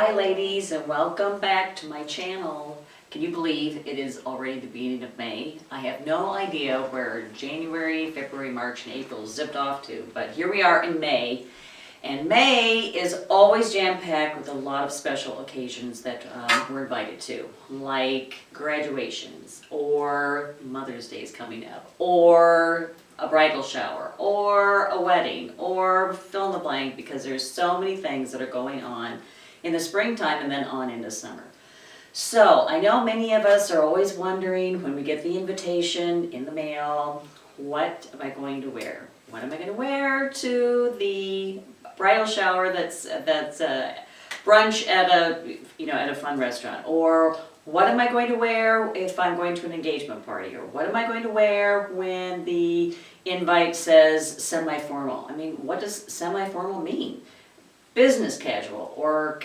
Hi ladies, and welcome back to my channel. Can you believe it is already the beginning of May? I have no idea where January, February, March, and April zipped off to, but here we are in May. And May is always jam-packed with a lot of special occasions that we're invited to, like graduations, or Mother's Day is coming up, or a bridal shower, or a wedding, or fill in the blank, because there's so many things that are going on in the springtime and then on into summer. So I know many of us are always wondering when we get the invitation in the mail, what am I going to wear? What am I going to wear to the bridal shower that's brunch at a fun restaurant? Or what am I going to wear if I'm going to an engagement party? Or what am I going to wear when the invite says semi-formal? I mean, what does semi-formal mean? Business casual or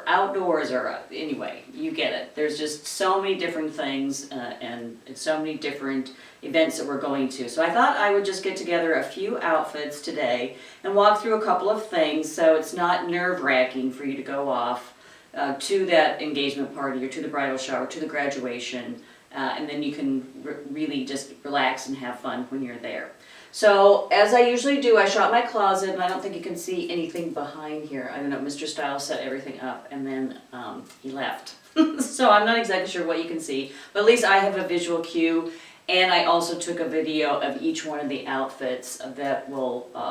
outdoors, or anyway, you get it. There's just so many different things and so many different events that we're going to. So I thought I would just get together a few outfits today and walk through a couple of things so it's not nerve-wracking for you to go off to that engagement party or to the bridal shower, to the graduation, and then you can really just relax and have fun when you're there. So, as I usually do, I shot my closet, and I don't think you can see anything behind here. I don't know, Mr. Stiles set everything up, and then he left. So I'm not exactly sure what you can see, but at least I have a visual cue, and I also took a video of each one of the outfits that I'll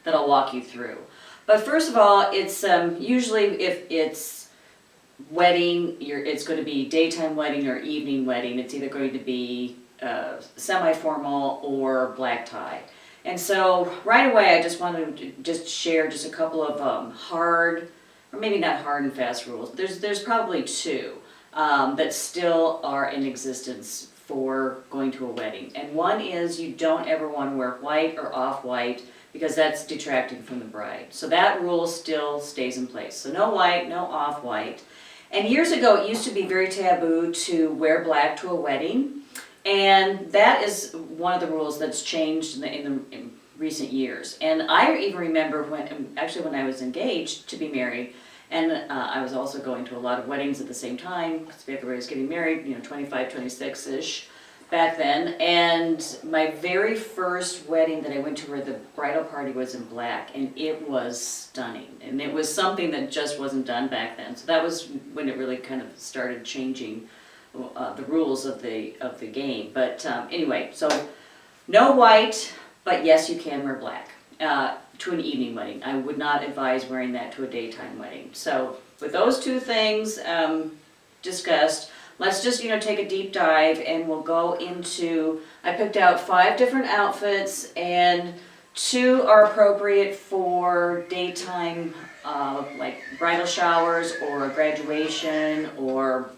walk you through. But first of all, it's usually if it's wedding, it's going to be daytime wedding or evening wedding. It's either going to be semi-formal or black tie. And so right away I just wanted to just share just a couple of hard, or maybe not hard and fast rules. There's probably two that still are in existence for going to a wedding. And one is you don't ever want to wear white or off-white because that's detracting from the bride. So that rule still stays in place. So no white, no off-white. And years ago it used to be very taboo to wear black to a wedding. And that is one of the rules that's changed in recent years. And I even remember when I was engaged to be married, and I was also going to a lot of weddings at the same time, because everybody was getting married, 25, 26-ish back then. And my very first wedding that I went to where the bridal party was in black, and it was stunning. And it was something that just wasn't done back then. So that was when it really kind of started changing the rules of the game. But anyway, so no white, but yes, you can wear black to an evening wedding. I would not advise wearing that to a daytime wedding. So with those two things discussed, let's just take a deep dive, and we'll go into, I picked out 5 different outfits, and 2 are appropriate for daytime like bridal showers or a graduation or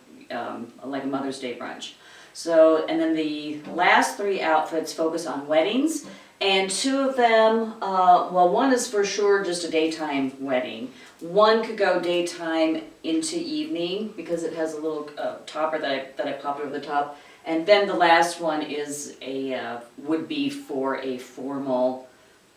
like a Mother's Day brunch. So, and then the last 3 outfits focus on weddings, and 2 of them, well, one is for sure just a daytime wedding. One could go daytime into evening because it has a little topper that I popped over the top, and then the last one is would be for a formal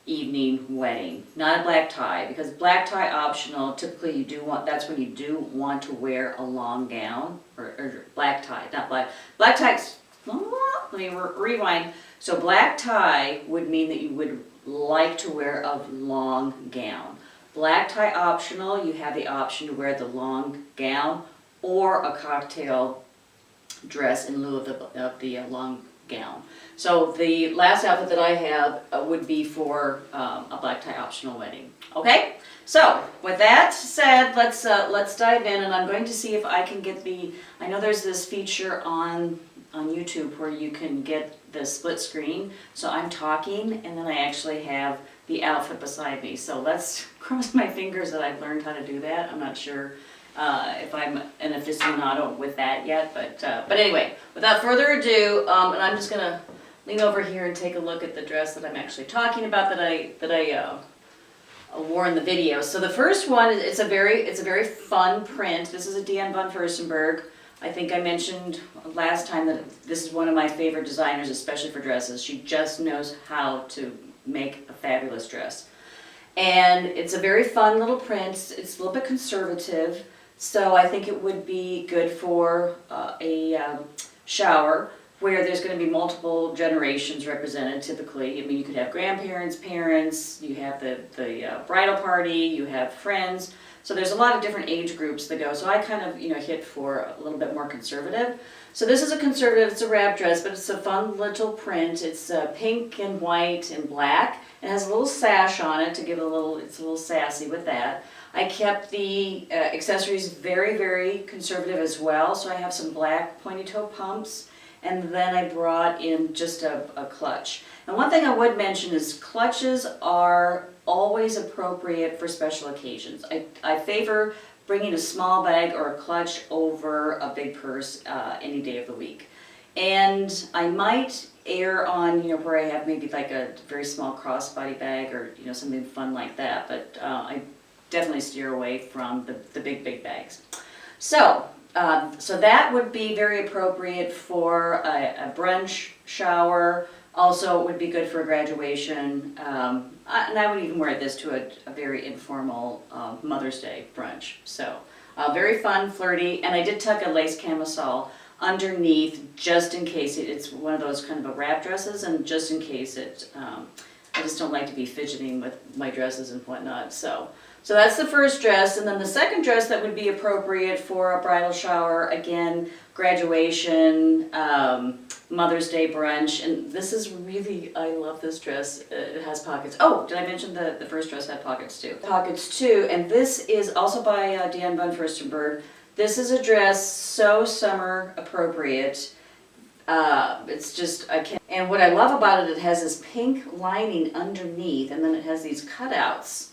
evening wedding, not a black tie, because black tie optional. Typically that's when you do want to wear a long gown or black tie, not black ties. Let me rewind. So black tie would mean that you would like to wear a long gown. Black tie optional, you have the option to wear the long gown or a cocktail dress in lieu of the long gown. So the last outfit that I have would be for a black tie optional wedding. Okay, so with that said, let's dive in, and I'm going to see if I can get I know there's this feature on YouTube where you can get the split screen. So I'm talking, and then I actually have the outfit beside me. So let's cross my fingers that I've learned how to do that. I'm not sure if I'm an aficionado with that yet, but anyway, without further ado, and I'm just gonna lean over here and take a look at the dress that I'm actually talking about that I wore in the video. So the first one, it's a very fun print. This is a Diane von Furstenberg. I think I mentioned last time that this is one of my favorite designers, especially for dresses. She just knows how to make a fabulous dress. And it's a very fun little print. It's a little bit conservative, so I think it would be good for a shower where there's going to be multiple generations represented typically. I mean, you could have grandparents, parents, you have the bridal party, you have friends. So there's a lot of different age groups that go. So I kind of, hit for a little bit more conservative. So this is a conservative, it's a wrap dress, but it's a fun little print. It's pink and white and black. It has a little sash on it to give it's a little sassy with that. I kept the accessories very, very conservative as well. So I have some black pointy toe pumps, and then I brought in just a clutch. And one thing I would mention is clutches are always appropriate for special occasions. I favor bringing a small bag or a clutch over a big purse any day of the week. And I might err on, where I have maybe like a very small crossbody bag or, something fun like that, but I definitely steer away from the big bags. So that would be very appropriate for a brunch, shower. Also, it would be good for a graduation. And I would even wear this to a very informal Mother's Day brunch. So very fun, flirty, and I did tuck a lace camisole underneath just in case it's one of those kind of a wrap dresses, and just in case I just don't like to be fidgeting with my dresses and whatnot. So that's the first dress, and then the second dress that would be appropriate for a bridal shower, again, graduation, Mother's Day brunch, and this is really, I love this dress. It has pockets. Oh, did I mention the first dress had pockets too? Pockets too, and this is also by Deanne von Furstenberg. This is a dress so summer appropriate. It's just, I can't. And what I love about it, it has this pink lining underneath, and then it has these cutouts.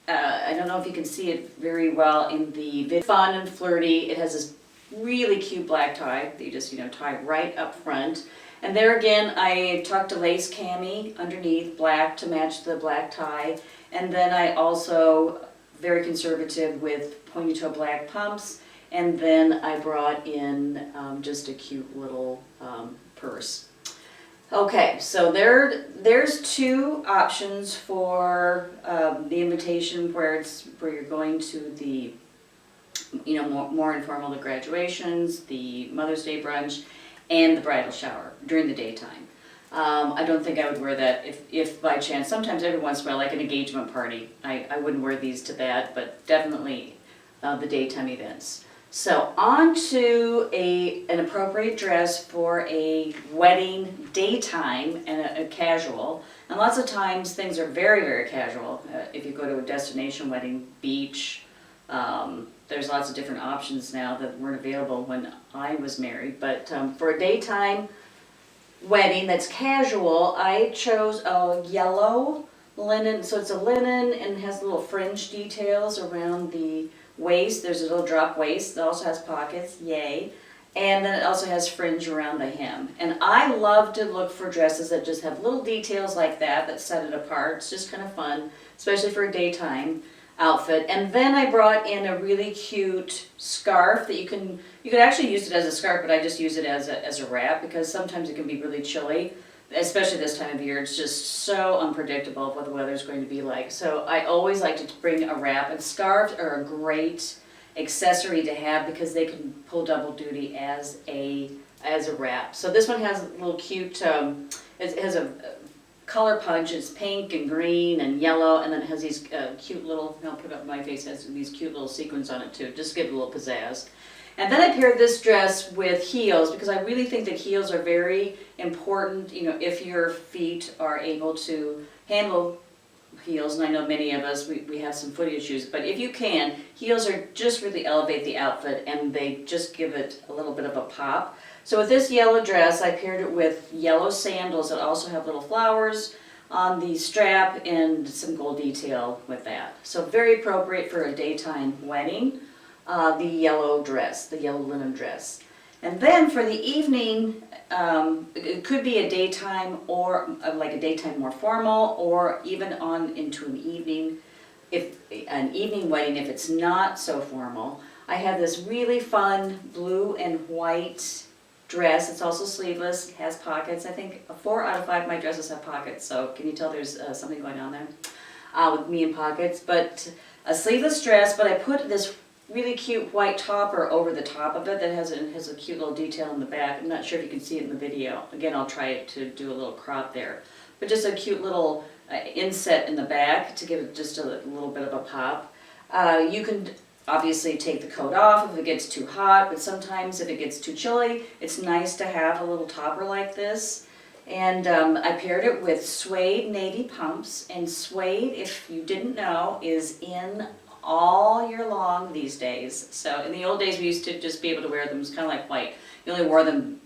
I don't know if you can see it very well in the video. Fun and flirty. It has this really cute black tie that you just, tie right up front. And there again, I tucked a lace cami underneath, black to match the black tie. And then I also, very conservative with pointy toe black pumps. And then I brought in just a cute little purse. Okay, so there's two options for the invitation where you're going to the more informal, the graduations, the Mother's Day brunch, and the bridal shower during the daytime. I don't think I would wear that if by chance. Sometimes every once in a while, like an engagement party, I wouldn't wear these to that, but definitely the daytime events. So on to an appropriate dress for a wedding daytime and a casual. And lots of times things are very, very casual. If you go to a destination wedding, beach, there's lots of different options now that weren't available when I was married. But for a daytime wedding that's casual, I chose a yellow linen. So it's a linen and has little fringe details around the waist. There's a little drop waist that also has pockets, yay. And then it also has fringe around the hem. And I love to look for dresses that just have little details like that set it apart. It's just kind of fun, especially for a daytime outfit. And then I brought in a really cute scarf that you could actually use it as a scarf, but I just use it as a wrap because sometimes it can be really chilly, especially this time of year. It's just so unpredictable what the weather's going to be like. So I always like to bring a wrap, and scarves are a great accessory to have because they can pull double duty as a wrap. So this one has a little cute, it has a color punch. It's pink and green and yellow, and then it has these cute little, I'll put up my face, it has these cute little sequins on it too, just give it a little pizzazz. And then I paired this dress with heels because I really think that heels are very important, if your feet are able to handle heels, and I know many of us, we have some foot issues, but if you can, heels are just really elevate the outfit and they just give it a little bit of a pop. So with this yellow dress, I paired it with yellow sandals that also have little flowers on the strap and some gold detail with that. So very appropriate for a daytime wedding. The yellow dress, the yellow linen dress. And then for the evening, it could be a daytime or like a daytime more formal, or even on into an evening wedding if it's not so formal. I have this really fun blue and white dress. It's also sleeveless, has pockets. I think 4 out of 5 of my dresses have pockets, so can you tell there's something going on there? with me in pockets, but a sleeveless dress, but I put this really cute white topper over the top of it that has a cute little detail in the back. I'm not sure if you can see it in the video. Again, I'll try to do a little crop there. But just a cute little inset in the back to give it just a little bit of a pop. You can obviously take the coat off if it gets too hot, but sometimes if it gets too chilly, it's nice to have a little topper like this. And I paired it with suede navy pumps, and suede, if you didn't know, is in all year long these days. So in the old days we used to just be able to wear them, it's kind of like white. You only wore them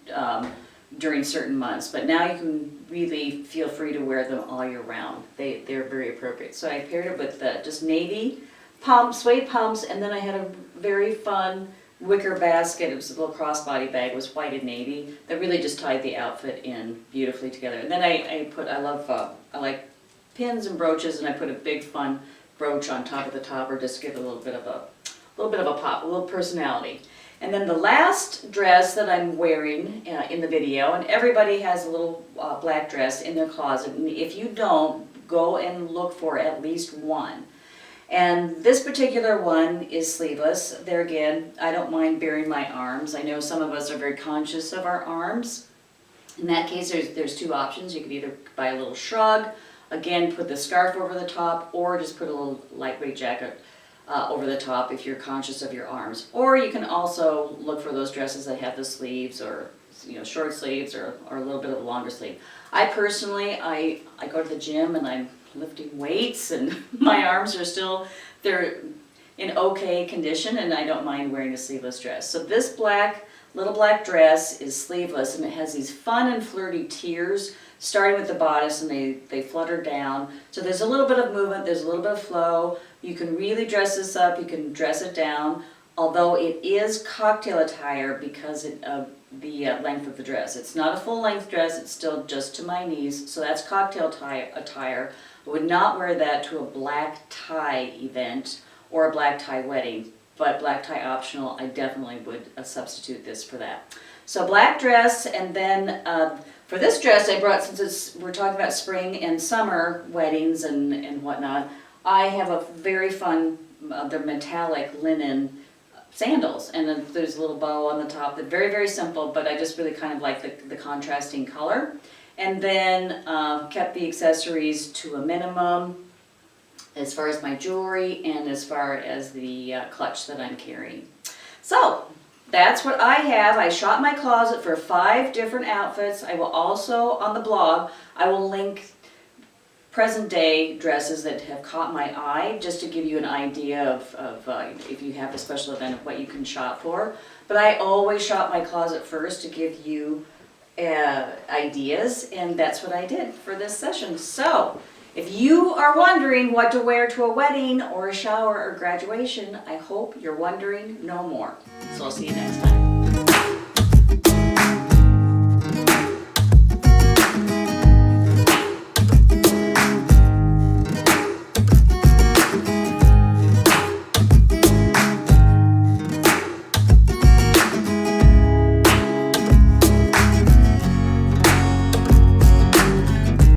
during certain months, but now you can really feel free to wear them all year round. They're very appropriate. So I paired it with just navy pumps, suede pumps, and then I had a very fun wicker basket. It was a little crossbody bag. It was white and navy. That really just tied the outfit in beautifully together. And then I like pins and brooches, and I put a big fun brooch on top of the topper just to give it a little bit of a pop, a little personality. And then the last dress that I'm wearing in the video, and everybody has a little black dress in their closet, and if you don't, go and look for at least one. And this particular one is sleeveless. There again, I don't mind baring my arms. I know some of us are very conscious of our arms. In that case, there's two options. You could either buy a little shrug, again, put the scarf over the top, or just put a little lightweight jacket over the top if you're conscious of your arms. Or you can also look for those dresses that have the sleeves, or short sleeves, or a little bit of a longer sleeve. I personally, I go to the gym and I'm lifting weights, and my arms are still, they're in okay condition, and I don't mind wearing a sleeveless dress. So this little black dress is sleeveless, and it has these fun and flirty tiers starting with the bodice, and they flutter down. So there's a little bit of movement, there's a little bit of flow. You can really dress this up, you can dress it down, although it is cocktail attire because of the length of the dress. It's not a full length dress, it's still just to my knees, so that's cocktail attire. I would not wear that to a black tie event or a black tie wedding, but black tie optional, I definitely would substitute this for that. So black dress, and then for this dress I brought, since we're talking about spring and summer weddings and whatnot, I have a very fun, they're metallic linen sandals, and then there's a little bow on the top. They're very, very simple, but I just really kind of like the contrasting color. And then kept the accessories to a minimum as far as my jewelry and as far as the clutch that I'm carrying. So that's what I have. I shot my closet for 5 different outfits. I will also, on the blog, I will link present day dresses that have caught my eye, just to give you an idea of if you have a special event, of what you can shop for. But I always shop my closet first to give you ideas, and that's what I did for this session. So if you are wondering what to wear to a wedding or a shower or graduation, I hope you're wondering no more. So I'll see you next time.